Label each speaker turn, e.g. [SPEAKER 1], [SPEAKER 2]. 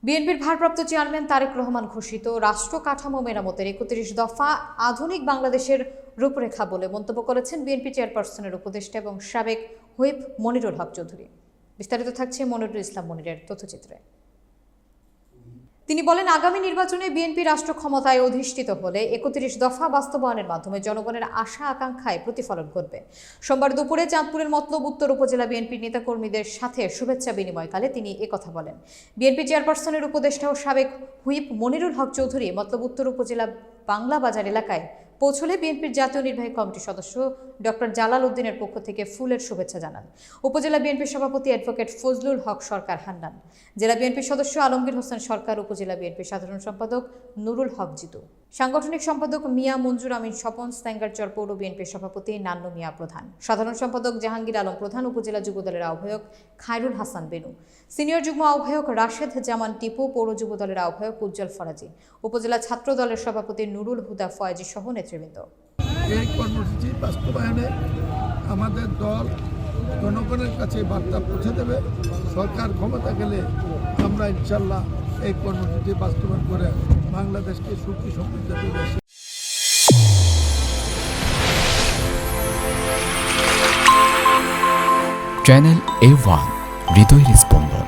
[SPEAKER 1] বিএনপির ভারপ্রাপ্ত চেয়ারম্যান তারেক রহমান ঘোষিত রাষ্ট্র কাঠামো মেরামতের ৩১ দফা আধুনিক বাংলাদেশের রূপরেখা বলে মন্তব্য করেছেন বিএনপি চেয়ারপারসনের উপদেষ্টা এবং সাবেক হুইপ মনিরুল হক চৌধুরী। বিস্তারিত থাকছে মনিরুল ইসলাম মনিরের তথ্যচিত্রে। তিনি বলেন, আগামী নির্বাচনে বিএনপি রাষ্ট্র ক্ষমতায় অধিষ্ঠিত হলে ৩১ দফা বাস্তবায়নের মাধ্যমে জনগণের আশা আকাঙ্ক্ষায় প্রতিফলন ঘটবে। সোমবার দুপুরে চাঁদপুরের মতলব উত্তর উপজেলা বিএনপির নেতাকর্মীদের সাথে শুভেচ্ছা বিনিময়কালে তিনি একথা বলেন। বিএনপি চেয়ারপারসনের উপদেষ্টা ও সাবেক হুইপ মনিরুল হক চৌধুরী মতলব উত্তর উপজেলা বাংলা বাজার এলাকায় পৌঁছলে বিএনপির জাতীয় নির্বাহী কমিটির সদস্য ডক্টর জালাল উদ্দিনের পক্ষ থেকে ফুলের শুভেচ্ছা জানান উপজেলা বিএনপির সভাপতি অ্যাডভোকেট ফজলুল হক সরকার হান্নান, জেলা বিএনপির সদস্য আলমগীর হোসেন সরকার, উপজেলা বিএনপির সাধারণ সম্পাদক নুরুল হক জিতু, সাংগঠনিক সম্পাদক মিয়া মঞ্জুর আমিন স্বপন, স্যাঙ্গারচর পৌর বিএনপির সভাপতি নান্ন মিয়া প্রধান, সাধারণ সম্পাদক জাহাঙ্গীর আলম প্রধান, উপজেলা যুবদলের আহ্বায়ক খায়রুল হাসান বেনু, সিনিয়র যুগ্ম আহ্বায়ক রাশেদ জামান টিপু, পৌর যুবদলের আহ্বায়ক উজ্জ্বল ফরাজি, উপজেলা ছাত্র দলের সভাপতি নুরুল হুদা ফয়েজি সহ নেতৃবৃন্দ।
[SPEAKER 2] এই কর্মসূচি বাস্তবায়নে আমাদের দল জনগণের কাছে বার্তা পৌঁছে দেবে। সরকার ক্ষমতা গেলে আমরা ইনশাল্লাহ এই কর্মসূচি বাস্তবায়ন করে বাংলাদেশকে সুখী সমৃদ্ধ করবে।
[SPEAKER 3] চ্যানেল A1 হৃদয়ের স্পন্দন।